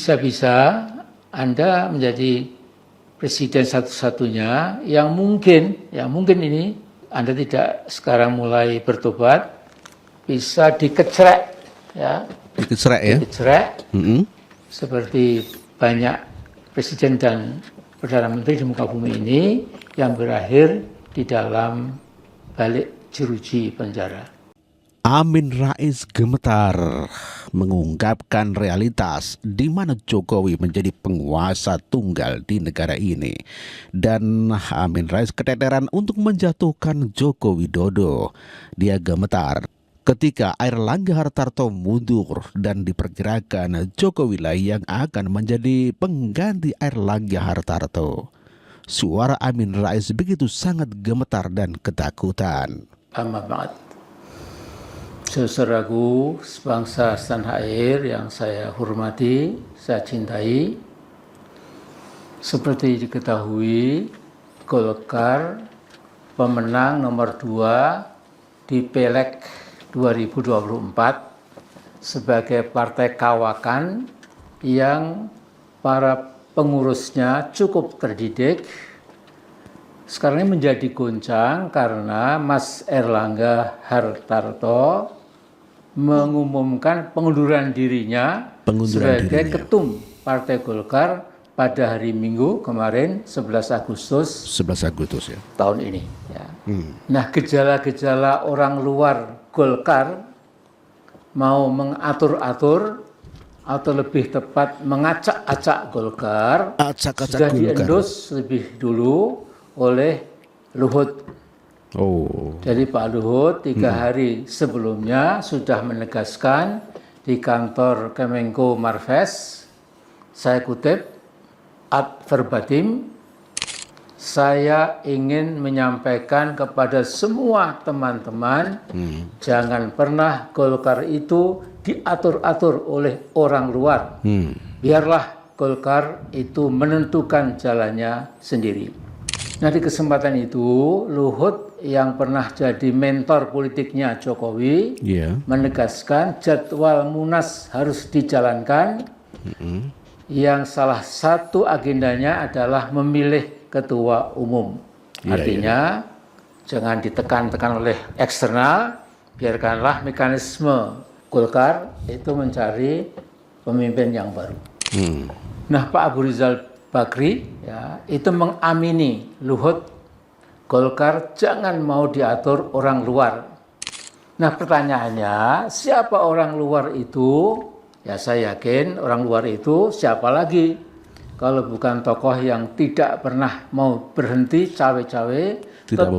bisa-bisa Anda menjadi presiden satu-satunya yang mungkin ini Anda tidak sekarang mulai bertobat, bisa dikecrek, ya. Dikecrek ya? Dikecrek, seperti banyak presiden dan perdana menteri di muka bumi ini yang berakhir di dalam balik jeruji penjara. Amin Rais gemetar mengungkapkan realitas di mana Jokowi menjadi penguasa tunggal di negara ini. Dan Amin Rais keteteran untuk menjatuhkan Joko Widodo. Dia gemetar ketika Airlangga Hartarto mundur dan diperkirakan Jokowi lah yang akan menjadi pengganti Airlangga Hartarto. Suara Amin Rais begitu sangat gemetar dan ketakutan. Amat banget. Saudaraku sebangsa setanah air yang saya hormati, saya cintai. Seperti diketahui, Golkar pemenang nomor 2 di Pileg 2024 sebagai partai kawakan yang para pengurusnya cukup terdidik. Sekarang ini menjadi goncang karena Mas Airlangga Hartarto mengumumkan pengunduran dirinya sebagai ketum Partai Golkar pada hari Minggu kemarin 11 Agustus ya tahun ini. Ya. Nah, gejala-gejala orang luar Golkar mau mengatur-atur atau lebih tepat mengacak-acak Golkar sudah diendos lebih dulu oleh Luhut. Jadi Pak Luhut 3 hari sebelumnya sudah menegaskan di kantor Kemenko Marves, saya kutip, ad verbatim, saya ingin menyampaikan kepada semua teman-teman, jangan pernah Golkar itu diatur-atur oleh orang luar. Biarlah Golkar itu menentukan jalannya sendiri. Nah, di kesempatan itu Luhut yang pernah jadi mentor politiknya Jokowi menegaskan jadwal Munas harus dijalankan, yang salah satu agendanya adalah memilih ketua umum. Artinya jangan ditekan-tekan oleh eksternal, biarkanlah mekanisme Golkar itu mencari pemimpin yang baru. Nah, Pak Abu Rizal Bakri ya, itu mengamini Luhut, Golkar jangan mau diatur orang luar. Nah, pertanyaannya, siapa orang luar itu? Ya, saya yakin orang luar itu siapa lagi? Kalau bukan tokoh yang tidak pernah mau berhenti cawe-cawe, tetap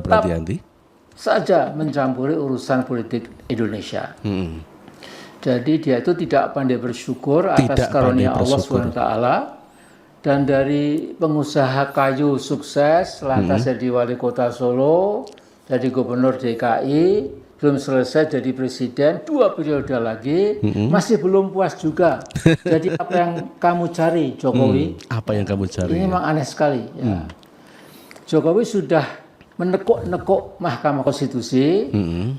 saja mencampuri urusan politik Indonesia. Jadi dia itu tidak pandai bersyukur atas karunia Allah SWT. Dan dari pengusaha kayu sukses, lantas jadi wali kota Solo, jadi gubernur DKI, belum selesai jadi presiden, 2 periode lagi, masih belum puas juga. Jadi apa yang kamu cari, Jokowi? Apa yang kamu cari? Ini memang aneh sekali. Ya. Jokowi sudah menekuk Mahkamah Konstitusi,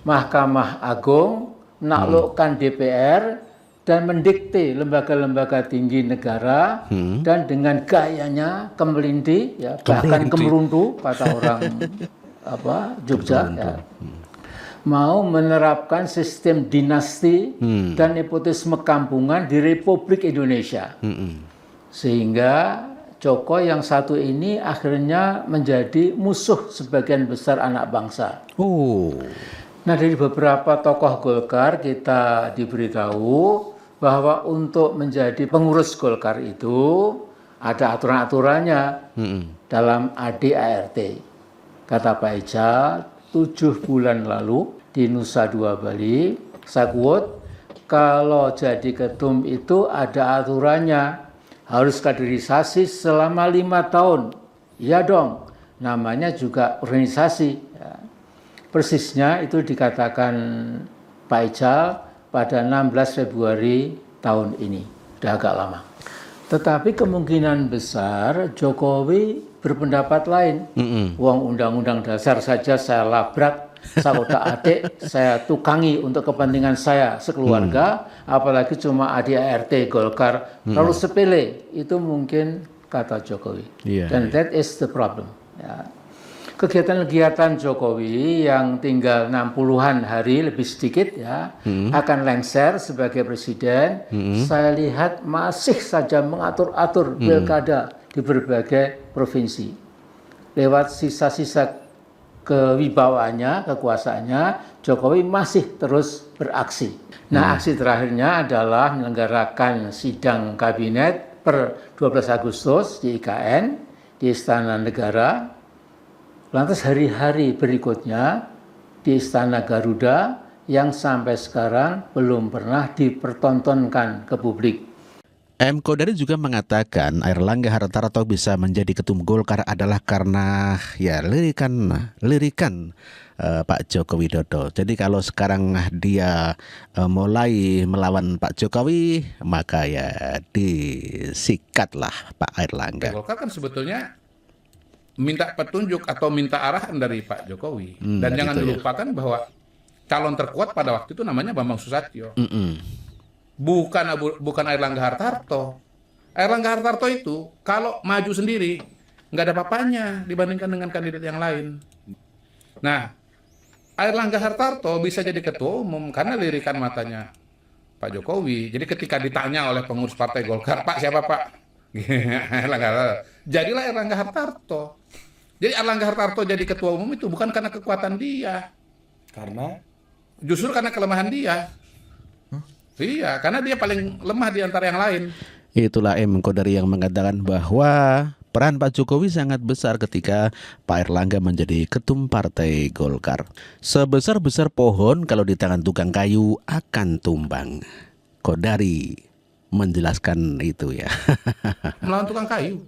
Mahkamah Agung, menaklukkan DPR, dan mendikte lembaga-lembaga tinggi negara, dan dengan gayanya kemelindi, ya, bahkan kemeruntu kata orang Jogja, ya, mau menerapkan sistem dinasti dan nepotisme kampungan di Republik Indonesia, sehingga Joko yang satu ini akhirnya menjadi musuh sebagian besar anak bangsa. Nah, dari beberapa tokoh Golkar kita diberitahu bahwa untuk menjadi pengurus Golkar itu ada aturan-aturannya dalam ADART. Kata Pak Ical, 7 bulan lalu di Nusa Dua Bali, saya quote, kalau jadi ketum itu ada aturannya, harus kaderisasi selama 5 tahun. Iya dong, namanya juga organisasi. Ya. Persisnya itu dikatakan Pak Ical pada 16 Februari tahun ini, sudah agak lama. Tetapi kemungkinan besar Jokowi berpendapat lain. Uang undang-undang dasar saja saya labrak saudara adik, saya tukangi untuk kepentingan saya sekeluarga, apalagi cuma ADART Golkar, terlalu sepele, itu mungkin kata Jokowi. Dan that is the problem. Ya. Kegiatan-kegiatan Jokowi yang tinggal 60-an hari lebih sedikit ya akan lengser sebagai presiden. Saya lihat masih saja mengatur-atur pilkada di berbagai provinsi lewat sisa-sisa kewibawaannya, kekuasaannya. Jokowi masih terus beraksi. Nah, aksi terakhirnya adalah menyelenggarakan sidang kabinet per 12 Agustus di IKN di Istana Negara. Lantas hari-hari berikutnya di Istana Garuda yang sampai sekarang belum pernah dipertontonkan ke publik. M. Kodari juga mengatakan Airlangga Hartarto bisa menjadi ketum Golkar adalah karena ya lirikan Pak Joko Widodo. Jadi kalau sekarang dia mulai melawan Pak Jokowi, maka ya disikatlah Pak Airlangga. Golkar kan sebetulnya minta petunjuk atau minta arahan dari Pak Jokowi. Dan jangan dilupakan bahwa calon terkuat pada waktu itu namanya Bambang Susatyo. Bukan Airlangga Hartarto. Airlangga Hartarto itu kalau maju sendiri nggak ada apa-apanya dibandingkan dengan kandidat yang lain. Nah, Airlangga Hartarto bisa jadi ketua umum karena lirikan matanya Pak Jokowi. Jadi ketika ditanya oleh pengurus Partai Golkar, Pak siapa Pak? Jadilah Airlangga Hartarto. Jadi Airlangga Hartarto jadi ketua umum itu bukan karena kekuatan dia. Justru karena kelemahan dia. Iya, karena dia paling lemah di antara yang lain. Itulah M. Kodari yang mengatakan bahwa peran Pak Jokowi sangat besar ketika Pak Airlangga menjadi ketum Partai Golkar. Sebesar-besar pohon kalau di tangan tukang kayu akan tumbang. Kodari menjelaskan itu ya. Melawan tukang kayu.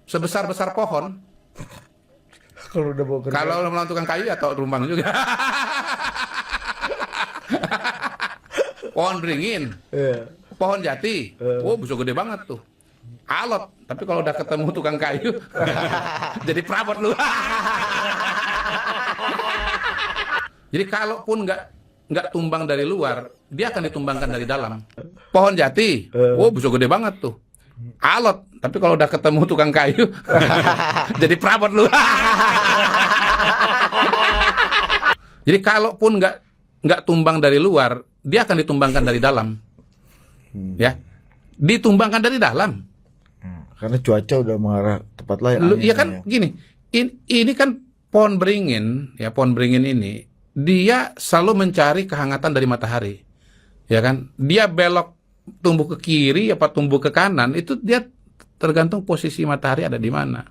Sebesar-besar pohon. Kalau melawan tukang kayu atau tumbang juga. Pohon beringin, pohon jati, bisa gede banget tuh. Alot, tapi kalau udah ketemu tukang kayu, jadi perabot lu. Jadi kalaupun nggak tumbang dari luar, dia akan ditumbangkan dari dalam. Pohon jati, bisa gede banget tuh. Alot, tapi kalau udah ketemu tukang kayu, jadi perabot lu. Jadi kalaupun nggak tumbang dari luar, dia akan ditumbangkan dari dalam. Ya, ditumbangkan dari dalam. Karena cuaca udah mengarah tepat lain. Iya kan, gini. Ini kan pohon beringin, ya pohon beringin ini, dia selalu mencari kehangatan dari matahari. Ya kan? Dia belok tumbuh ke kiri apa tumbuh ke kanan, itu dia tergantung posisi matahari ada di mana.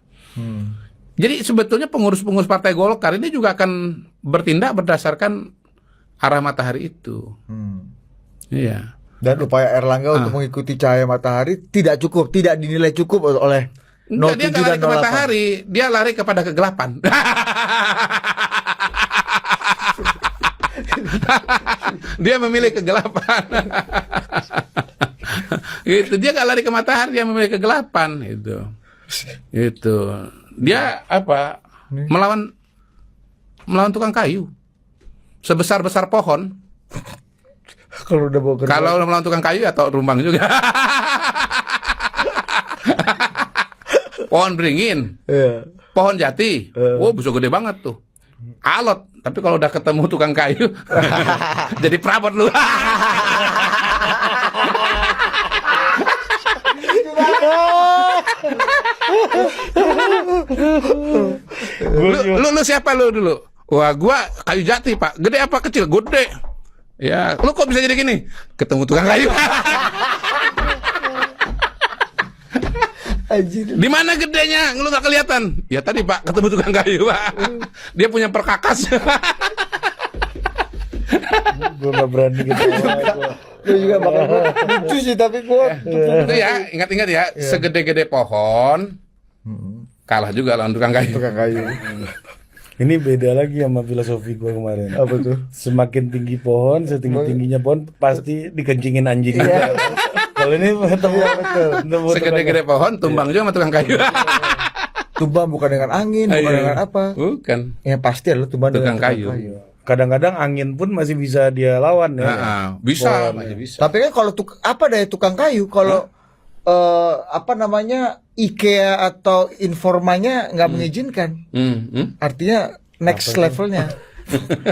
Jadi sebetulnya pengurus-pengurus Partai Golkar ini juga akan bertindak berdasarkan arah matahari itu. Iya. Dan upaya Airlangga untuk mengikuti cahaya matahari tidak dinilai cukup oleh 07 dia nggak lari ke matahari, dia lari kepada kegelapan. Dia memilih kegelapan. Itu dia nggak lari ke matahari, dia memilih kegelapan. Itu dia apa? Melawan tukang kayu. Sebesar-besar pohon. Kalau melawan tukang kayu atau rumbang juga. Pohon beringin, pohon jati, bisa gede banget tuh. Alot, tapi kalau udah ketemu tukang kayu, jadi perabot lu. Lu siapa lu dulu? Wah, gua kayu jati, Pak. Gede apa kecil? Gede. Ya, lu kok bisa jadi gini? Ketemu tukang kayu. Di mana gedenya? Lu nggak kelihatan. Ya tadi, Pak, ketemu tukang kayu, Pak. Dia punya perkakas. Gue nggak berani gitu. Gue juga bakal lucu sih, tapi gue itu ya, ingat-ingat ya, segede-gede pohon kalah juga lawan tukang kayu. Ini beda lagi sama filosofi gue kemarin. Apa tuh? Semakin tinggi pohon, setinggi-tingginya pohon pasti dikencingin anjing. Kalau ini ketemu segede-gede pohon tumbang juga sama tukang kayu. Tumbang bukan dengan angin, bukan Iya. dengan apa. Bukan. Ya pasti adalah tumbang dengan Tukang tukang kayu. Kadang-kadang angin pun masih bisa dia lawan ya. Bisa, Pohon, masih bisa. Tapi kan kalau apa daya tukang kayu kalau apa namanya IKEA atau informanya nggak mengizinkan. Artinya next levelnya.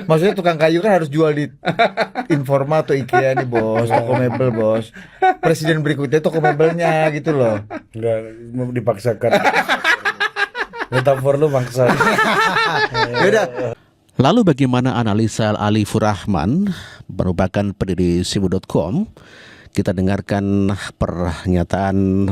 Maksudnya tukang kayu kan harus jual di Informa atau IKEA nih bos, toko mebel bos. Presiden berikutnya toko mebelnya gitu loh. Enggak dipaksakan. Metafor lu maksa. Beda. Lalu bagaimana analisa Ali Furahman, merupakan pendiri Sibu.com? Kita dengarkan pernyataan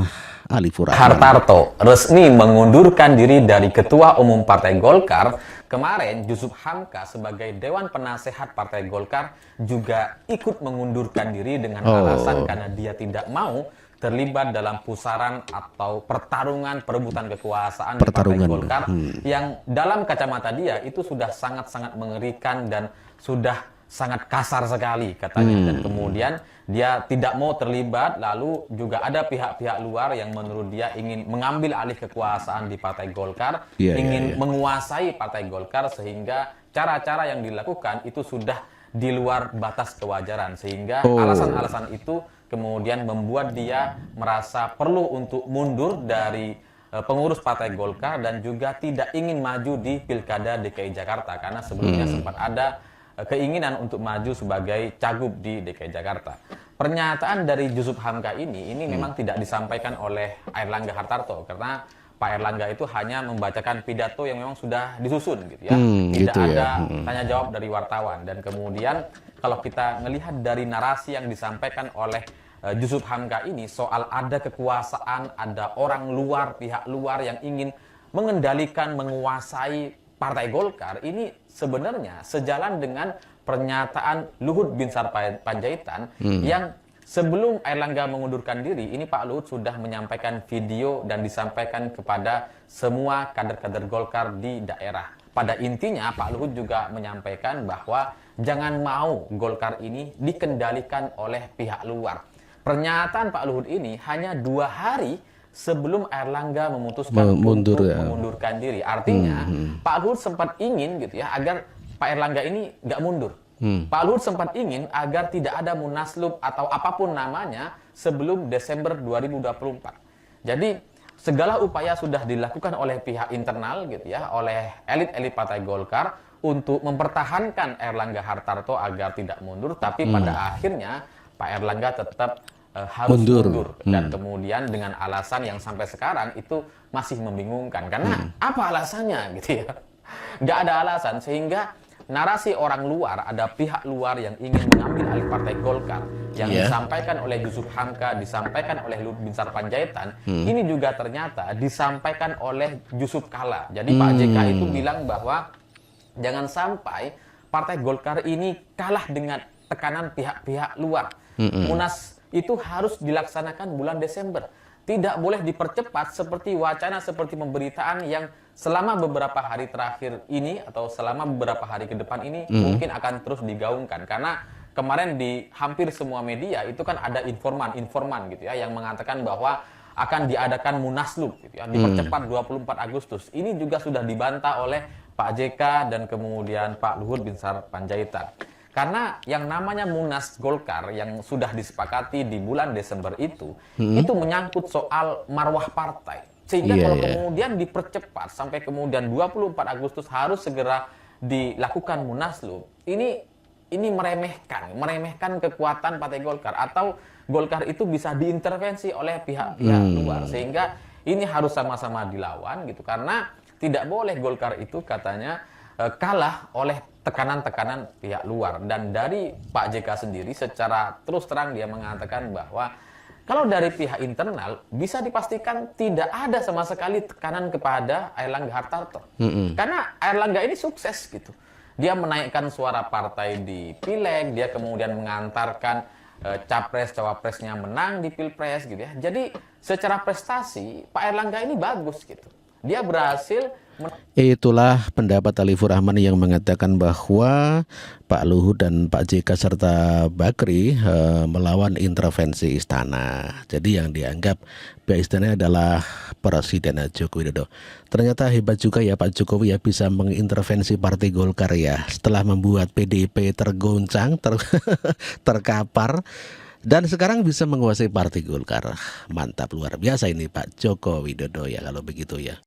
Ali Furahman. Hartarto resmi mengundurkan diri dari Ketua Umum Partai Golkar. Kemarin Yusuf Hamka sebagai Dewan Penasehat Partai Golkar juga ikut mengundurkan diri dengan alasan karena dia tidak mau terlibat dalam pusaran atau pertarungan perebutan kekuasaan di Partai Golkar yang dalam kacamata dia itu sudah sangat-sangat mengerikan dan sudah sangat kasar sekali katanya. Dan kemudian dia tidak mau terlibat, lalu juga ada pihak-pihak luar yang menurut dia ingin mengambil alih kekuasaan di Partai Golkar, ingin menguasai Partai Golkar, sehingga cara-cara yang dilakukan itu sudah di luar batas kewajaran, sehingga alasan-alasan itu kemudian membuat dia merasa perlu untuk mundur dari pengurus Partai Golkar dan juga tidak ingin maju di Pilkada DKI Jakarta karena sebelumnya sempat ada keinginan untuk maju sebagai cagup di DKI Jakarta. Pernyataan dari Yusuf Hamka ini memang tidak disampaikan oleh Airlangga Hartarto karena Pak Erlangga itu hanya membacakan pidato yang memang sudah disusun gitu ya. Tidak gitu ada ya. tanya jawab dari wartawan. Dan kemudian kalau kita melihat dari narasi yang disampaikan oleh Yusuf Hamka ini soal ada kekuasaan, ada orang luar, pihak luar yang ingin mengendalikan, menguasai Partai Golkar, ini sebenarnya sejalan dengan pernyataan Luhut Binsar Panjaitan yang sebelum Airlangga mengundurkan diri, ini Pak Luhut sudah menyampaikan video dan disampaikan kepada semua kader-kader Golkar di daerah. Pada intinya Pak Luhut juga menyampaikan bahwa jangan mau Golkar ini dikendalikan oleh pihak luar. Pernyataan Pak Luhut ini hanya 2 hari sebelum Airlangga memutuskan untuk mengundurkan diri. Artinya Pak Luhut sempat ingin gitu ya agar Pak Airlangga ini nggak mundur. Pak Luhut sempat ingin agar tidak ada munaslup atau apapun namanya sebelum Desember 2024. Jadi segala upaya sudah dilakukan oleh pihak internal gitu ya, oleh elit-elit Partai Golkar untuk mempertahankan Airlangga Hartarto agar tidak mundur, tapi pada akhirnya Pak Airlangga tetap harus mundur. Dan kemudian dengan alasan yang sampai sekarang itu masih membingungkan karena apa alasannya gitu ya. Nggak ada alasan, sehingga narasi orang luar, ada pihak luar yang ingin mengambil alih Partai Golkar yang disampaikan oleh Yusuf Hamka, disampaikan oleh Luhut Binsar Panjaitan, ini juga ternyata disampaikan oleh Yusuf Kala. Jadi Pak JK itu bilang bahwa jangan sampai Partai Golkar ini kalah dengan tekanan pihak-pihak luar. Munas itu harus dilaksanakan bulan Desember. Tidak boleh dipercepat seperti wacana, seperti pemberitaan yang selama beberapa hari terakhir ini atau selama beberapa hari ke depan ini mungkin akan terus digaungkan. Karena kemarin di hampir semua media itu kan ada informan gitu ya yang mengatakan bahwa akan diadakan munaslup gitu ya, dipercepat 24 Agustus. Ini juga sudah dibantah oleh Pak JK dan kemudian Pak Luhut Binsar Panjaitan. Karena yang namanya Munas Golkar yang sudah disepakati di bulan Desember itu menyangkut soal marwah partai. Sehingga kalau kemudian dipercepat sampai kemudian 24 Agustus harus segera dilakukan munaslup, ini meremehkan kekuatan Partai Golkar, atau Golkar itu bisa diintervensi oleh pihak-pihak luar. Sehingga ini harus sama-sama dilawan gitu, karena tidak boleh Golkar itu katanya kalah oleh tekanan-tekanan pihak luar. Dan dari Pak JK sendiri secara terus terang dia mengatakan bahwa kalau dari pihak internal bisa dipastikan tidak ada sama sekali tekanan kepada Airlangga Hartarto. Karena Airlangga ini sukses gitu. Dia menaikkan suara partai di Pileg, dia kemudian mengantarkan capres-cawapresnya menang di Pilpres gitu ya. Jadi secara prestasi Pak Airlangga ini bagus gitu. Dia berhasil Itulah pendapat Alifur Rahman yang mengatakan bahwa Pak Luhut dan Pak JK serta Bakri melawan intervensi istana. Jadi yang dianggap pihak istana adalah Presiden Joko Widodo. Ternyata hebat juga ya Pak Jokowi ya, bisa mengintervensi Partai Golkar ya, setelah membuat PDIP tergoncang, terkapar. Dan sekarang bisa menguasai Partai Golkar. Mantap, luar biasa ini Pak Joko Widodo ya kalau begitu ya.